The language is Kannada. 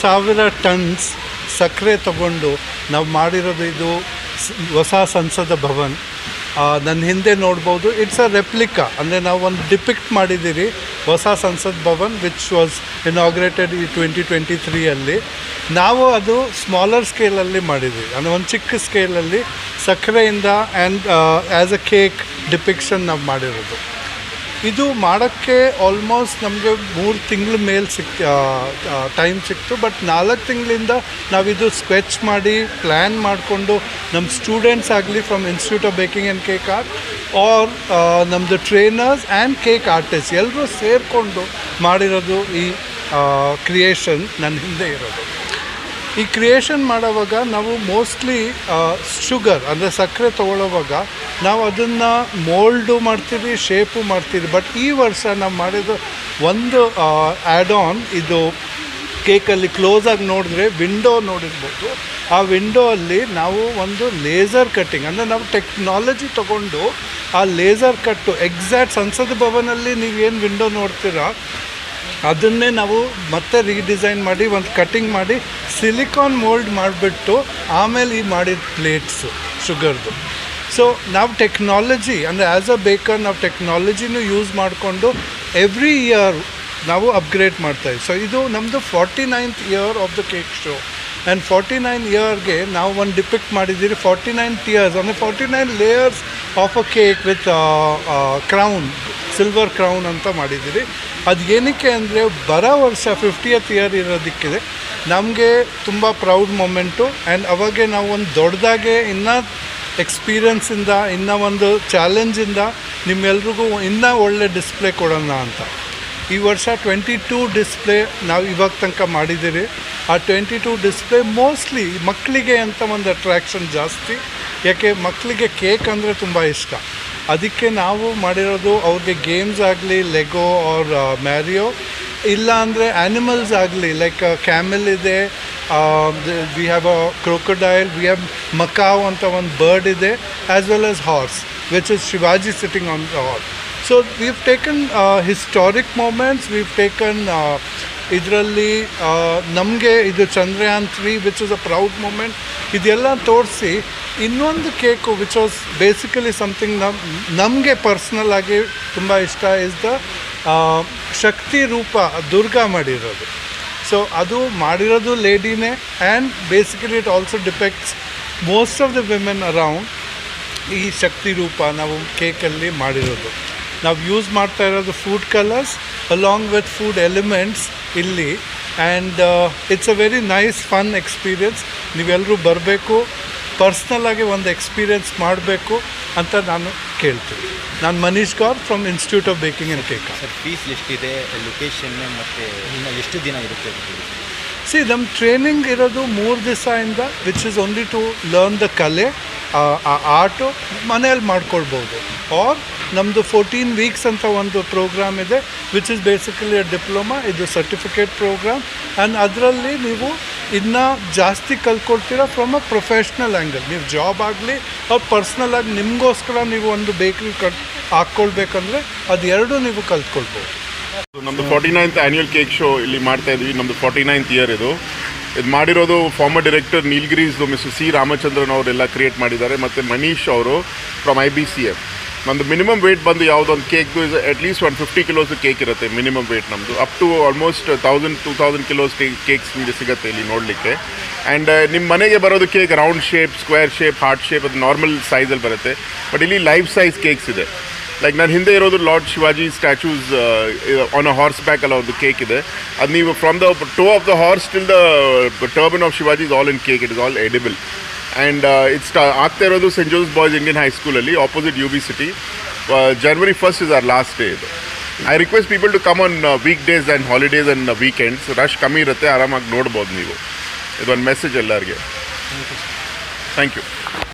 10,000 ಟನ್ಸ್ ಸಕ್ಕರೆ ತಗೊಂಡು ನಾವು ಮಾಡಿರೋದು. ಇದು ಹೊಸ ಸಂಸದ ಭವನ್. ನನ್ನ ಹಿಂದೆ ನೋಡ್ಬೋದು, ಇಟ್ಸ್ ಅ ರೆಪ್ಲಿಕಾ, ಅಂದರೆ ನಾವು ಒಂದು ಡಿಪಿಕ್ಟ್ ಮಾಡಿದ್ದೀರಿ ಹೊಸ ಸಂಸತ್ ಭವನ್ ವಿಚ್ ವಾಸ್ ಇನಾಗ್ರೇಟೆಡ್ ಈ 2023 ನಾವು ಅದು ಸ್ಮಾಲರ್ ಸ್ಕೇಲಲ್ಲಿ ಮಾಡಿದ್ದೀವಿ, ಅಂದರೆ ಒಂದು ಚಿಕ್ಕ ಸ್ಕೇಲಲ್ಲಿ ಸಕ್ಕರೆಯಿಂದ and as a cake depiction ನಾವು ಮಾಡಿರೋದು. ಇದು ಮಾಡೋಕ್ಕೆ ಆಲ್ಮೋಸ್ಟ್ ನಮಗೆ 3 ತಿಂಗಳ ಮೇಲೆ ಟೈಮ್ ಸಿಕ್ತು. ಬಟ್ 4 ತಿಂಗಳಿಂದ ನಾವಿದು ಸ್ಕೆಚ್ ಮಾಡಿ ಪ್ಲ್ಯಾನ್ ಮಾಡಿಕೊಂಡು ನಮ್ಮ ಸ್ಟೂಡೆಂಟ್ಸ್ ಆಗಲಿ from institute of baking and cake art or ನಮ್ಮದು ಟ್ರೈನರ್ಸ್ ಆ್ಯಂಡ್ ಕೇಕ್ ಆರ್ಟಿಸ್ಟ್ ಎಲ್ಲರೂ ಸೇರಿಕೊಂಡು ಮಾಡಿರೋದು ಈ ಕ್ರಿಯೇಷನ್ ನನ್ನ ಹಿಂದೆ ಇರೋದು. ಈ ಕ್ರಿಯೇಷನ್ ಮಾಡೋವಾಗ ನಾವು ಮೋಸ್ಟ್ಲಿ ಶುಗರ್ ಅಂದರೆ ಸಕ್ಕರೆ ತೊಗೊಳ್ಳೋವಾಗ ನಾವು ಅದನ್ನು ಮೋಲ್ಡು ಮಾಡ್ತೀವಿ, ಶೇಪು ಮಾಡ್ತೀವಿ. ಬಟ್ ಈ ವರ್ಷ ನಾವು ಮಾಡಿದ ಒಂದು ಆ್ಯಡ್ ಆನ್, ಇದು ಕೇಕಲ್ಲಿ ಕ್ಲೋಸಾಗಿ ನೋಡಿದ್ರೆ ವಿಂಡೋ ನೋಡಿರ್ಬೋದು. ಆ ವಿಂಡೋ ಅಲ್ಲಿ ನಾವು ಒಂದು ಲೇಸರ್ ಕಟ್ಟಿಂಗ್, ಅಂದರೆ ನಾವು ಟೆಕ್ನಾಲಜಿ ತೊಗೊಂಡು ಆ ಲೇಸರ್ ಕಟ್ಟು ಎಕ್ಸಾಕ್ಟ್ ಸಂಸತ್ ಭವನಲ್ಲಿ ನೀವೇನು ವಿಂಡೋ ನೋಡ್ತೀರಾ ಅದನ್ನೇ ನಾವು ಮತ್ತೆ ರೀಡಿಸೈನ್ ಮಾಡಿ ಒಂದು ಕಟ್ಟಿಂಗ್ ಮಾಡಿ ಸಿಲಿಕಾನ್ ಮೋಲ್ಡ್ ಮಾಡಿಬಿಟ್ಟು ಆಮೇಲೆ ಈ ಮಾಡಿದ ಪ್ಲೇಟ್ಸು ಶುಗರ್ದು. ಸೊ ನಾವು ಟೆಕ್ನಾಲಜಿ ಅಂದರೆ ಆ್ಯಸ್ ಅ ಬೇಕರ್ ನಾವು ಟೆಕ್ನಾಲಜಿನೂ ಯೂಸ್ ಮಾಡಿಕೊಂಡು ಎವ್ರಿ ಇಯರ್ ನಾವು ಅಪ್ಗ್ರೇಡ್ ಮಾಡ್ತಾಯಿದ್ವಿ. ಸೊ ಇದು ನಮ್ಮದು 49th year of the cake show. And 49 ಇಯರ್ಗೆ ನಾವು ಒಂದು ಡಿಪಿಕ್ಟ್ ಮಾಡಿದ್ದೀರಿ 49 tiers, ಅಂದರೆ 49 layers of a cake with crown, silver crown ಅಂತ ಮಾಡಿದ್ದೀರಿ. ಅದು ಏನಕ್ಕೆ ಅಂದರೆ ಬರೋ ವರ್ಷ 50th ಇಯರ್ ಇರೋದಕ್ಕಿದೆ ನಮಗೆ ತುಂಬ ಪ್ರೌಡ್ ಮೊಮೆಂಟು. ಆ್ಯಂಡ್ ಅವಾಗೆ ನಾವು ಒಂದು ದೊಡ್ಡದಾಗೆ ಇನ್ನೂ ಎಕ್ಸ್ಪೀರಿಯನ್ಸಿಂದ, ಇನ್ನೂ ಒಂದು ಚಾಲೆಂಜಿಂದ ನಿಮ್ಮೆಲ್ರಿಗೂ ಇನ್ನೂ ಒಳ್ಳೆ ಡಿಸ್ಪ್ಲೇ ಕೊಡೋಣ ಅಂತ. ಈ ವರ್ಷ 22 ಡಿಸ್ಪ್ಲೇ ನಾವು ಇವಾಗ ತನಕ ಮಾಡಿದ್ದೀರಿ. ಆ 22 ಡಿಸ್ಪ್ಲೇ ಮೋಸ್ಟ್ಲಿ ಮಕ್ಕಳಿಗೆ ಅಂತ ಒಂದು ಅಟ್ರ್ಯಾಕ್ಷನ್ ಜಾಸ್ತಿ, ಯಾಕೆ ಮಕ್ಕಳಿಗೆ ಕೇಕ್ ಅಂದರೆ ತುಂಬ ಇಷ್ಟ. ಅದಕ್ಕೆ ನಾವು ಮಾಡಿರೋದು ಅವ್ರಿಗೆ ಗೇಮ್ಸ್ ಆಗಲಿ, ಲೆಗೋ ಆರ್ ಮ್ಯಾರಿಯೋ, ಇಲ್ಲ ಅಂದರೆ ಆ್ಯನಿಮಲ್ಸ್ ಆಗಲಿ, ಲೈಕ್ ಕ್ಯಾಮೆಲ್ ಇದೆ, we have a crocodile, we have macaw ಅಂತ ಒಂದು ಬರ್ಡ್ ಇದೆ, as well as horse which is Shivaji sitting on the horse. So we've taken historic moments, we've taken ಇದರಲ್ಲಿ ನಮಗೆ ಇದು Chandrayaan 3 which is a proud moment, ಇದೆಲ್ಲ ತೋರಿಸಿ ಇನ್ನೊಂದು cake which was basically something ನಮಗೆ ಪರ್ಸ್ನಲ್ ಆಗಿ ತುಂಬ ಇಷ್ಟ ಇಸ್ ದ ಶಕ್ತಿ ರೂಪ ದುರ್ಗಾ ಮಾಡಿರೋದು. ಸೊ ಅದು ಮಾಡಿರೋದು ಲೇಡಿನೇ, and basically it also depicts most of the women around. ಈ ಶಕ್ತಿ ರೂಪ ನಾವು ಕೇಕಲ್ಲಿ ಮಾಡಿರೋದು. ನಾವು ಯೂಸ್ ಮಾಡ್ತಾ ಇರೋದು food colours along with food elements ಇಲ್ಲಿ. And it's a very nice fun experience. ನೀವೆಲ್ಲರೂ ಬರಬೇಕು, ಪರ್ಸ್ನಲ್ಲಾಗಿ ಒಂದು ಎಕ್ಸ್ಪೀರಿಯನ್ಸ್ ಮಾಡಬೇಕು ಅಂತ ನಾನು ಕೇಳ್ತೀನಿ. ನಾನು Manish Gaur from institute of baking and cake. Sir fees ಎಷ್ಟಿದೆ, ಲೊಕೇಶನ್ ಮತ್ತು ಇನ್ನು ಎಷ್ಟು ದಿನ ಇರುತ್ತೆ? ನಮ್ಮ ಟ್ರೈನಿಂಗ್ ಇರೋದು 3 ದಿವಸದಿಂದ, which is only to learn the ಕಲೆ, ಆ ಆರ್ಟು ಮನೇಲಿ ಮಾಡ್ಕೊಳ್ಬೋದು. ಆರ್ ನಮ್ಮದು 14 ವೀಕ್ಸ್ ಅಂತ ಒಂದು ಪ್ರೋಗ್ರಾಮ್ ಇದೆ which is basically a diploma. ಇದು ಸರ್ಟಿಫಿಕೇಟ್ ಪ್ರೋಗ್ರಾಮ್. ಆ್ಯಂಡ್ ಅದರಲ್ಲಿ ನೀವು ಇನ್ನೂ ಜಾಸ್ತಿ ಕಲ್ತ್ಕೊಳ್ತೀರಾ ಫ್ರಮ್ ಅ ಪ್ರೊಫೆಷ್ನಲ್ ಆ್ಯಂಗಲ್. ನೀವು ಜಾಬ್ ಆಗಲಿ ಅವ್ರು ಪರ್ಸ್ನಲಾಗಿ ನಿಮಗೋಸ್ಕರ ನೀವು ಒಂದು ಬೇಕ್ರಿ ಹಾಕ್ಕೊಳ್ಬೇಕಂದ್ರೆ ಅದು ಎರಡೂ ನೀವು ಕಲ್ತ್ಕೊಳ್ಬೋದು. ನಮ್ಮದು 49th ಆ್ಯನ್ಯುವಲ್ ಕೇಕ್ ಶೋ ಇಲ್ಲಿ ಮಾಡ್ತಾ ಇದ್ವಿ. ನಮ್ಮದು 49th ಇಯರ್ ಇದು ಮಾಡಿರೋದು ಫಾರ್ಮರ್ ಡೈರೆಕ್ಟರ್ ನೀಲ್ಗಿರೀಸ್ದು ಮಿಸ್ಟರ್ ಸಿ ರಾಮಚಂದ್ರನ್ ಅವರೆಲ್ಲ ಕ್ರಿಯೇಟ್ ಮಾಡಿದ್ದಾರೆ, ಮತ್ತು ಮನೀಶ್ ಅವರು ಫ್ರಮ್ IBCM. ನಮ್ಮದು ಮಿನಿಮಮ್ ವೇಟ್ ಬಂದು ಯಾವುದೊಂದು ಕೇಕ್ದು ಇಸ್ ಅಟ್ಲೀಸ್ಟ್ 150 ಕಿಲೋಸ್ ಕೇಕ್ ಇರುತ್ತೆ ಮಿನಿಮಮ್ ವೇಟ್ ನಮ್ಮದು. Up to almost 1000-2000 kilos cakes ನಿಮಗೆ ಸಿಗುತ್ತೆ ಇಲ್ಲಿ ನೋಡಲಿಕ್ಕೆ. ಆ್ಯಂಡ್ ನಿಮ್ಮ ಮನೆಗೆ ಬರೋದು cake round shape, square shape, heart shape, ಅದು ನಾರ್ಮಲ್ ಸೈಜಲ್ಲಿ ಬರುತ್ತೆ. ಬಟ್ ಇಲ್ಲಿ ಲೈಫ್ ಸೈಜ್ ಕೇಕ್ಸ್ ಇದೆ. ಲೈಕ್ ನಾನು ಹಿಂದೆ ಇರೋದು lord Shivaji statues on a horse back ಅಲ್ಲ ಒಂದು ಕೇಕ್ ಇದೆ. ಅದು ನೀವು from the toe of the horse till the turban of Shivaji is all in cake, it is all edible. And it's ಆಗ್ತಾ ಇರೋದು ಸೆಂಟ್ ಜೋಸೆಫ್ ಬಾಯ್ಸ್ ಇಂಡಿಯನ್ ಹೈಸ್ಕೂಲಲ್ಲಿ opposite UB city. January 1st is our last day. I request people to come on weekdays and holidays and weekends. Rush ಕಮ್ಮಿ ಇರುತ್ತೆ, ಆರಾಮಾಗಿ ನೋಡ್ಬೋದು ನೀವು. ಇದೊಂದು ಮೆಸೇಜ್ ಎಲ್ಲರಿಗೆ. Thank you.